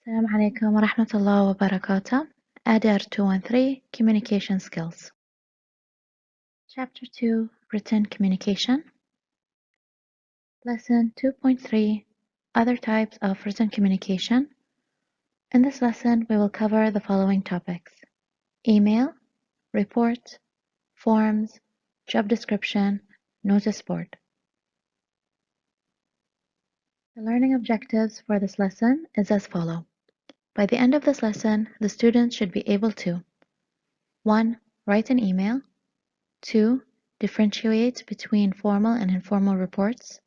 السلام عليكم ورحمة الله وبركاته. ADR 213 Communication Skills. Chapter 2 Written Communication. Lesson 2.3 Other Types of Written Communication. In this lesson, we will cover the following topics: email, report, forms, job description, notice board. The learning objectives for this lesson is as follows. By the end of this lesson, the students should be able to 1. Write an email. 2. Differentiate between formal and informal reports.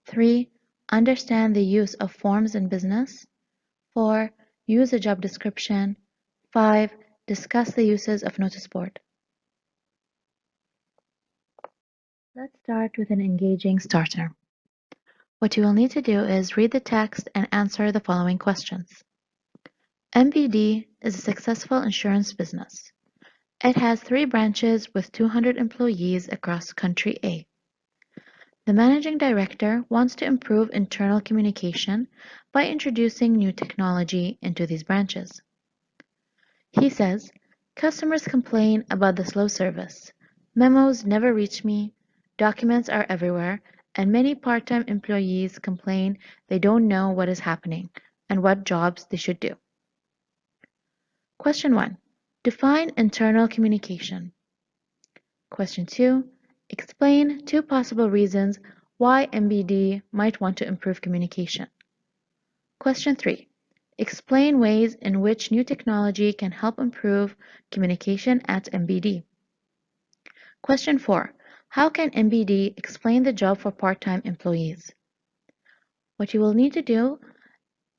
3. Understand the use of forms in business. 4. Use a job description. 5. Discuss the uses of notice board. Let's start with an engaging starter. What you will need to do is read the text and answer the following questions. MBD is a successful insurance business. It has 3 branches with 200 employees across country A. The managing director wants to improve internal communication by introducing new technology into these branches. He says, customers complain about the slow service. Memos never reach me, documents are everywhere, and many part-time employees complain they don't know what is happening and what jobs they should do. Question 1. Define internal communication. Question 2. Explain 2 possible reasons why MBD might want to improve communication. Question 3. Explain ways in which new technology can help improve communication at MBD. Question 4. How can MBD explain the job for part-time employees? What you will need to do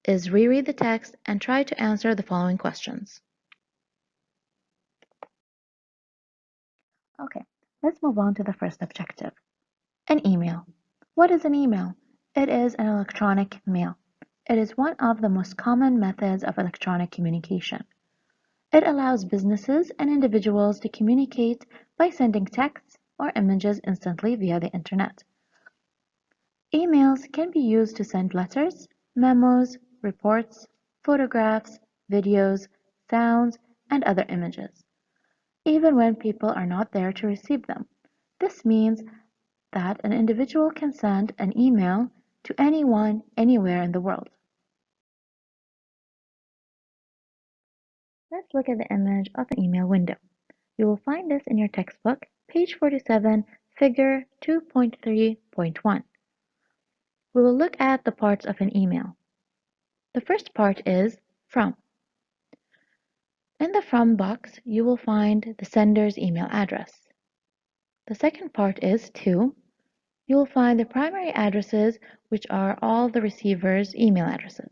is reread the text and try to answer the following questions. Okay, let's move on to the first objective. An email. What is an email? It is an electronic mail. It is one of the most common methods of electronic communication. It allows businesses and individuals to communicate by sending texts or images instantly via the internet. Emails can be used to send letters, memos, reports, photographs, videos, sounds, and other images, even when people are not there to receive them. This means that an individual can send an email to anyone, anywhere in the world. Let's look at the image of an email window. You will find this in your textbook, page 47, figure 2.3.1. We will look at the parts of an email. The first part is from. In the from box, you will find the sender's email address. The second part is to. You will find the primary addresses, which are all the receiver's email addresses.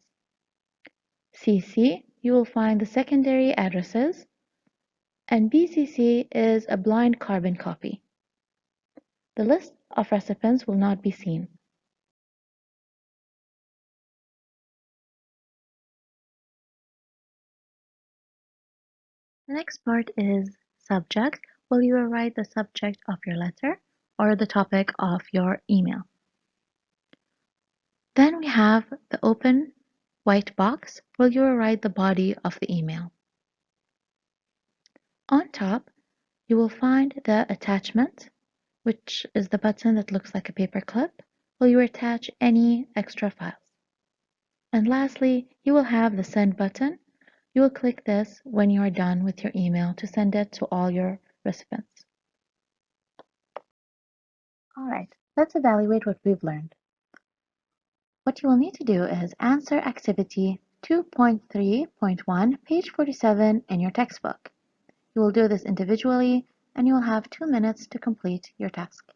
CC, you will find the secondary addresses, and BCC is a blind carbon copy. The list of recipients will not be seen. The next part is subject, where you will write the subject of your letter or the topic of your email. Then we have the open white box, where you will write the body of the email. On top, you will find the attachment, which is the button that looks like a paper clip, where you attach any extra files. And lastly, you will have the send button. You will click this when you are done with your email to send it to all your recipients. Alright, let's evaluate what we've learned. What you will need to do is answer activity 2.3.1, page 47 in your textbook. You will do this individually, and you will have 2 minutes to complete your task.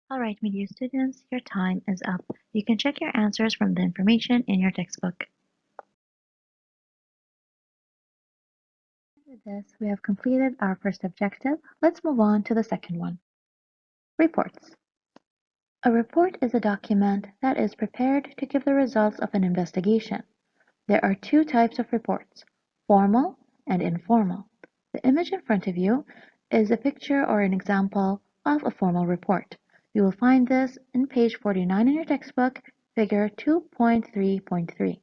Alright, media students, your time is up. You can check your answers from the information in your textbook. With this, we have completed our first objective. Let's move on to the second one. Reports. A report is a document that is prepared to give the results of an investigation. There are two types of reports, formal and informal. The image in front of you is a picture or an example of a formal report. You will find this in page 49 in your textbook, figure 2.3.3.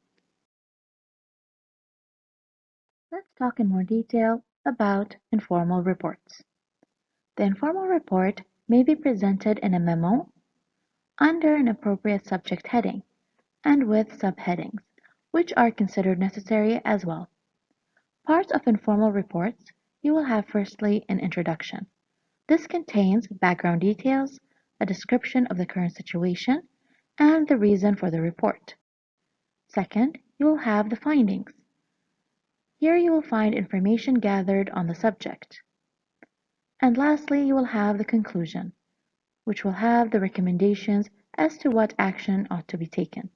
Let's talk in more detail about informal reports. The informal report may be presented in a memo under an appropriate subject heading and with subheadings, which are considered necessary as well. Parts of informal reports you will have firstly an introduction. This contains background details, a description of the current situation, and the reason for the report. Second, you will have the findings. Here you will find information gathered on the subject. And lastly, you will have the conclusion, which will have the recommendations as to what action ought to be taken.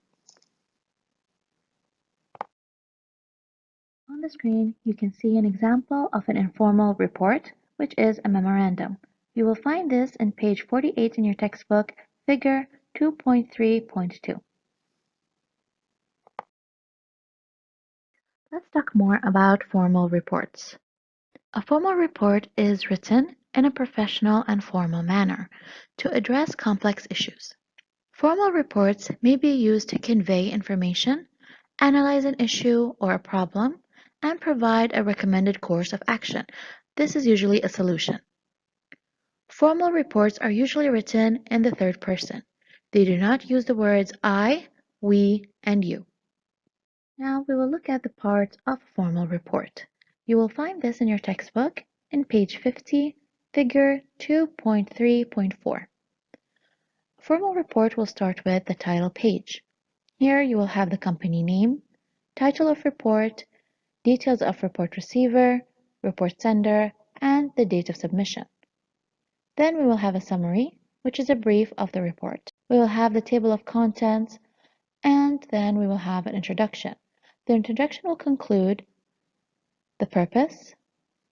On the screen, you can see an example of an informal report, which is a memorandum. You will find this in page 48 in your textbook, figure 2.3.2. Let's talk more about formal reports. A formal report is written in a professional and formal manner to address complex issues. Formal reports may be used to convey information, analyze an issue or a problem, and provide a recommended course of action. This is usually a solution. Formal reports are usually written in the third person. They do not use the words I, we, and you. Now we will look at the parts of a formal report. You will find this in your textbook in page 50, figure 2.3.4. A formal report will start with the title page. Here you will have the company name, title of report, details of report receiver, report sender, and the date of submission. Then we will have a summary, which is a brief of the report. We will have the table of contents, and then we will have an introduction. The introduction will conclude the purpose,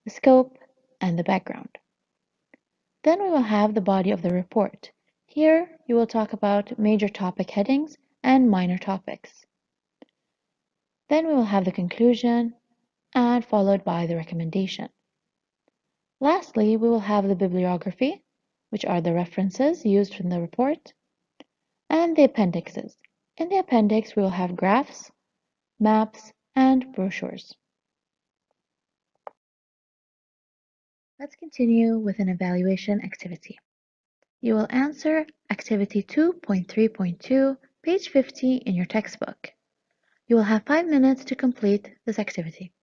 the scope, and the background. Then we will have the body of the report. Here you will talk about major topic headings and minor topics. Then we will have the conclusion and followed by the recommendation. Lastly, we will have the bibliography, which are the references used from the report, and the appendixes. In the appendix, we will have graphs, maps, and brochures. Let's continue with an evaluation activity. You will answer activity 2.3.2, page 50 in your textbook. You will have 5 minutes to complete this activity.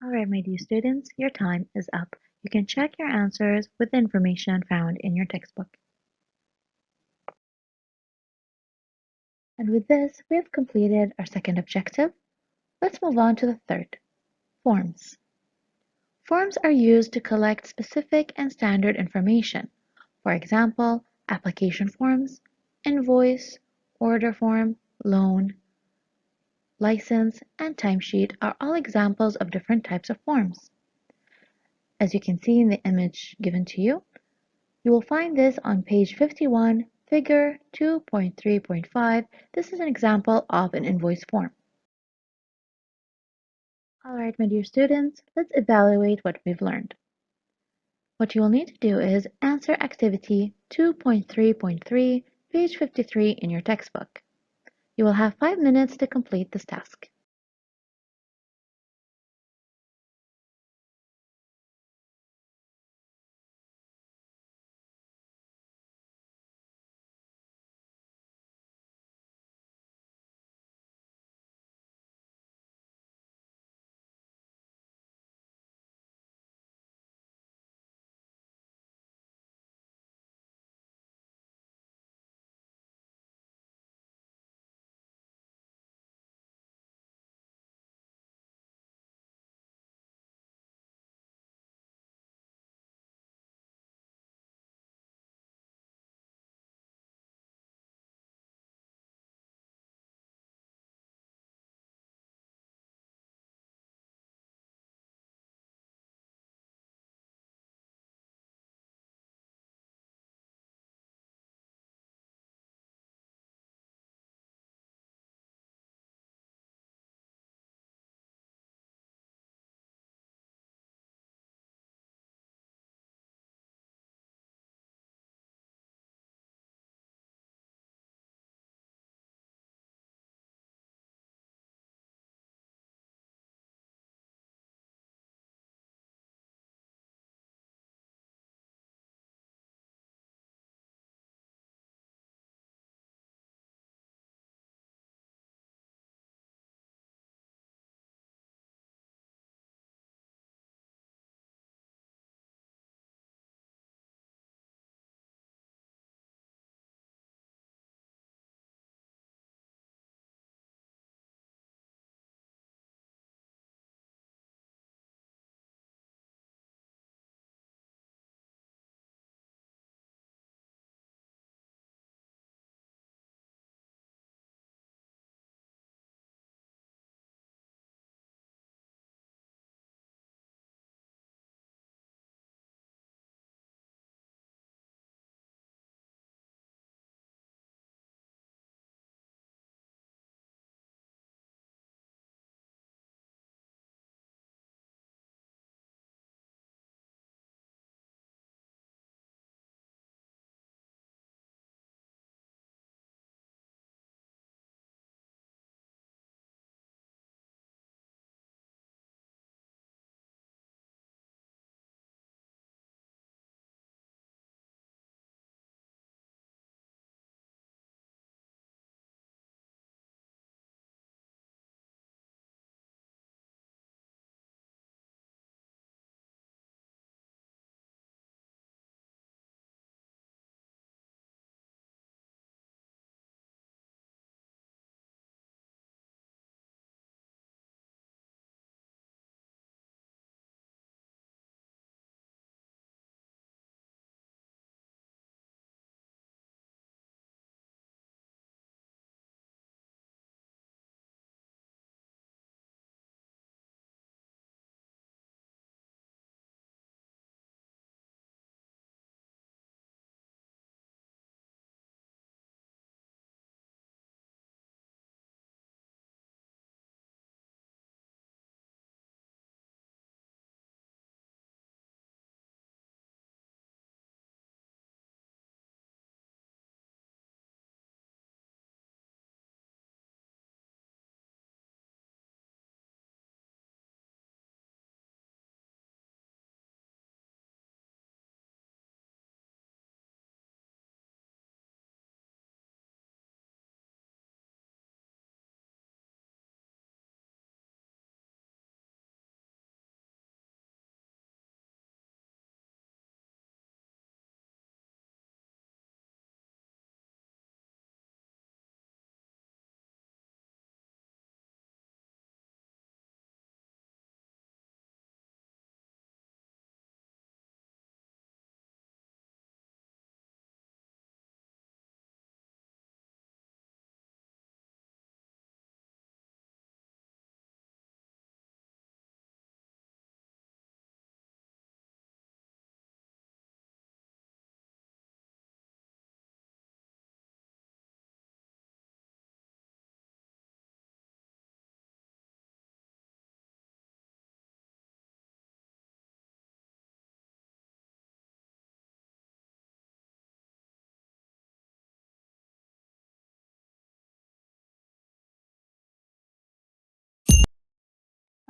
Alright, my dear students, your time is up. You can check your answers with the information found in your textbook. And with this, we have completed our second objective. Let's move on to the third, forms. Forms are used to collect specific and standard information. For example, application forms, invoice, order form, loan, license, and timesheet are all examples of different types of forms. As you can see in the image given to you, you will find this on page 51, figure 2.3.5. This is an example of an invoice form. Alright, my dear students, let's evaluate what we've learned. What you will need to do is answer activity 2.3.3, page 53 in your textbook. You will have 5 minutes to complete this task.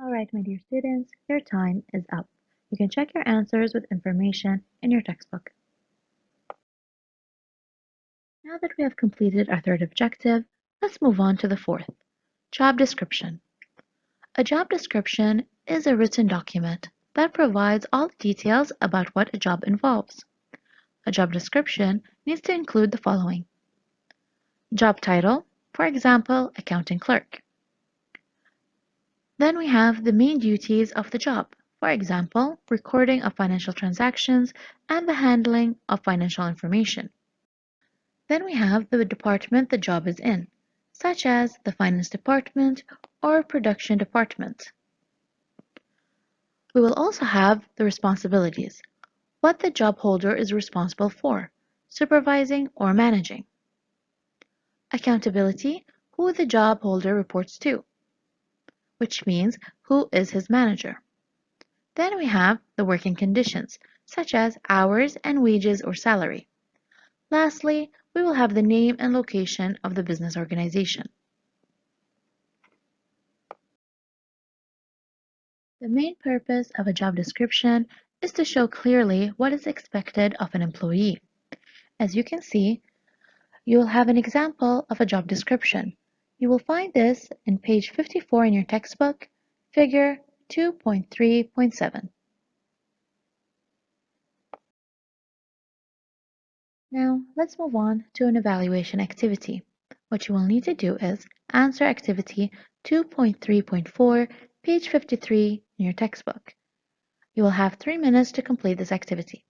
Alright, my dear students, your time is up. You can check your answers with information in your textbook. Now that we have completed our third objective, let's move on to the fourth. Job description. A job description is a written document that provides all the details about what a job involves. A job description needs to include the following. Job title, for example, accounting clerk. Then we have the main duties of the job, for example, recording of financial transactions and the handling of financial information. Then we have the department the job is in, such as the finance department or production department. We will also have the responsibilities, what the job holder is responsible for, supervising or managing. Accountability, who the job holder reports to, which means who is his manager. Then we have the working conditions, such as hours and wages or salary. Lastly, we will have the name and location of the business organization. The main purpose of a job description is to show clearly what is expected of an employee. As you can see, you will have an example of a job description. You will find this in page 54 in your textbook, figure 2.3.7. Now, let's move on to an evaluation activity. What you will need to do is answer activity 2.3.4, page 53 in your textbook. You will have 3 minutes to complete this activity.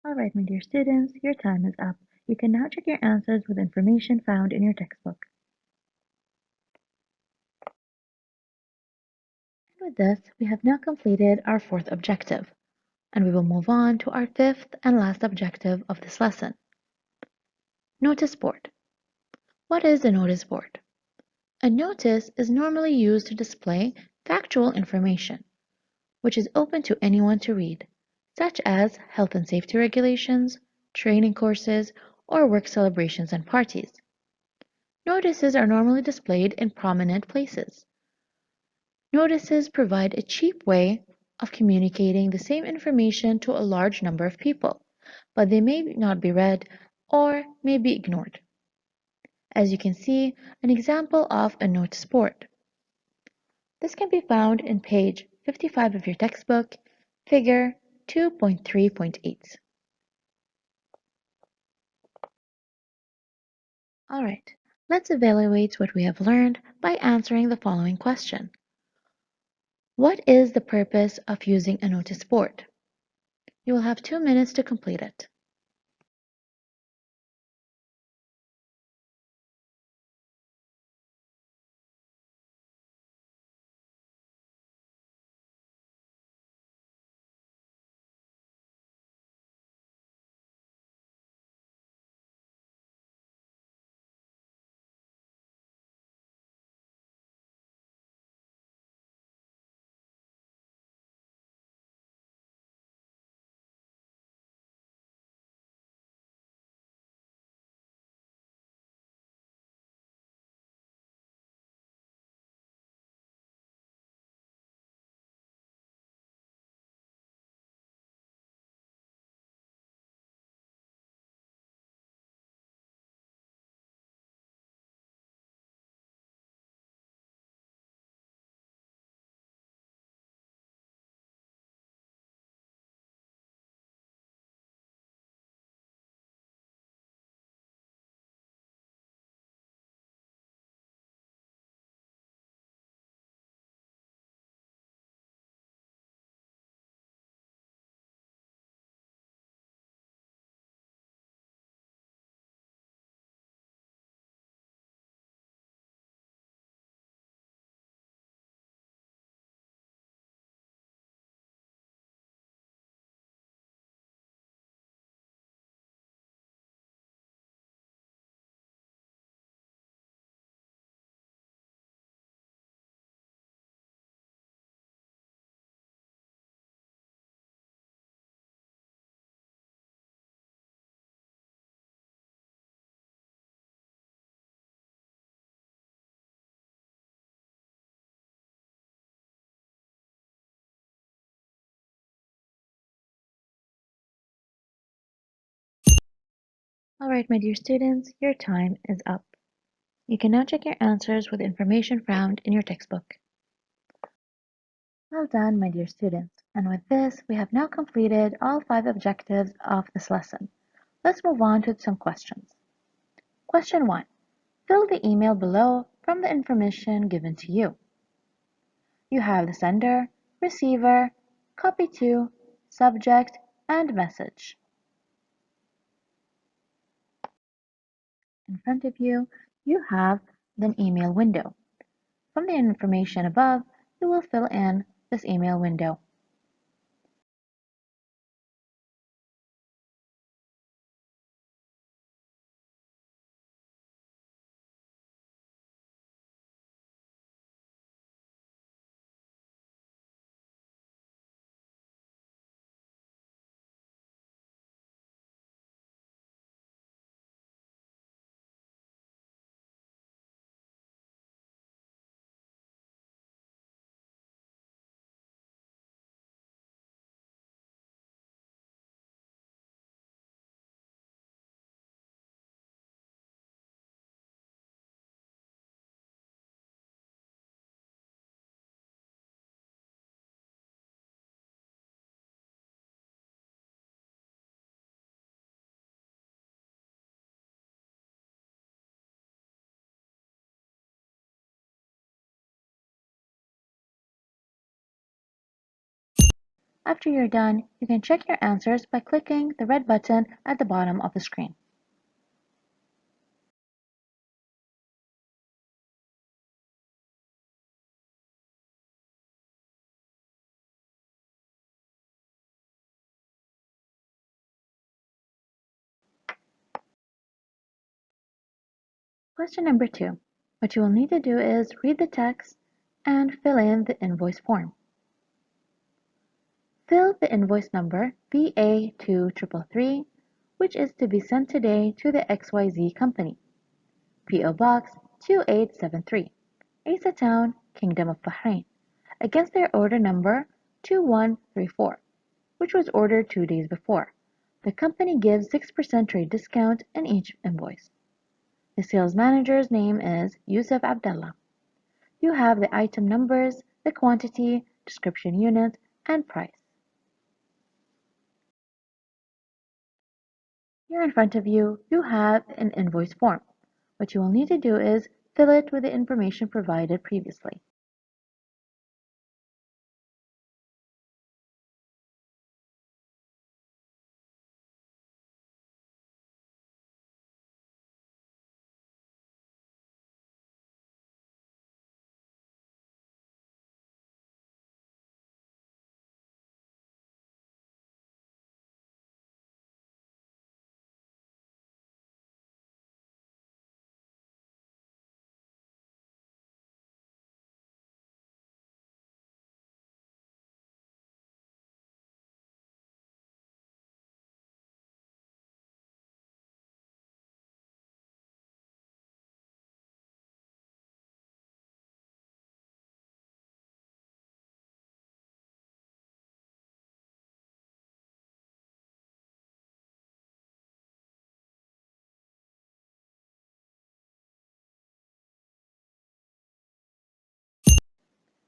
Alright, my dear students, your time is up. You can now check your answers with information found in your textbook. With this, we have now completed our fourth objective, and we will move on to our fifth and last objective of this lesson. Notice board. What is a notice board? A notice is normally used to display factual information, which is open to anyone to read, such as health and safety regulations, training courses, or work celebrations and parties. Notices are normally displayed in prominent places. Notices provide a cheap way of communicating the same information to a large number of people, but they may not be read or may be ignored. As you can see, an example of a notice board. This can be found in page 55 of your textbook, figure 2.3.8. Alright, let's evaluate what we have learned by answering the following question. What is the purpose of using a notice board? You will have 2 minutes to complete it. Alright, my dear students, your time is up. You can now check your answers with the information found in your textbook. Well done, my dear students. And with this, we have now completed all 5 objectives of this lesson. Let's move on to some questions. Question 1. Fill the email below from the information given to you. You have the sender, receiver, copy to, subject, and message. In front of you, you have the email window. From the information above, you will fill in this email window. After you're done, you can check your answers by clicking the red button at the bottom of the screen. Question number 2. What you will need to do is read the text and fill in the invoice form. Fill the invoice number BA2333, which is to be sent today to the XYZ company. P.O. Box 2873, Asa Town, Kingdom of Bahrain, against their order number 2134, which was ordered 2 days before. The company gives 6% trade discount in each invoice. The sales manager's name is Yusuf Abdallah. You have the item numbers, the quantity, description unit, and price. Here in front of you, you have an invoice form. What you will need to do is fill it with the information provided previously.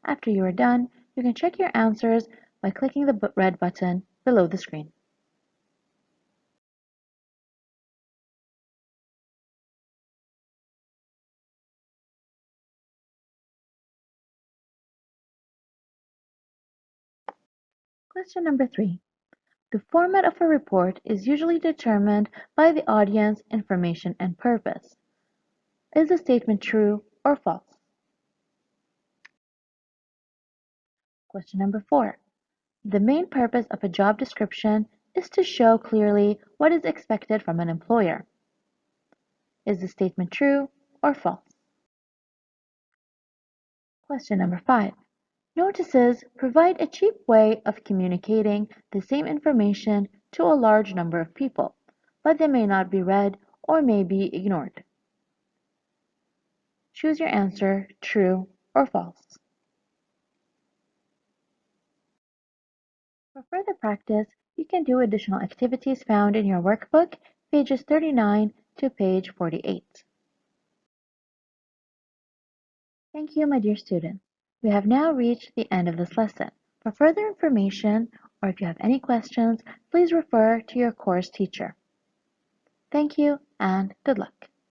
After you are done, you can check your answers by clicking the red button below the screen. Question number 3. The format of a report is usually determined by the audience, information, and purpose. Is the statement true or false? Question number 4. The main purpose of a job description is to show clearly what is expected from an employer. Is the statement true or false? Question number 5. Notices provide a cheap way of communicating the same information to a large number of people, but they may not be read or may be ignored. Choose your answer, true or false. For further practice, you can do additional activities found in your workbook, pages 39 to page 48. Thank you, my dear students. We have now reached the end of this lesson. For further information, or if you have any questions, please refer to your course teacher. Thank you and good luck.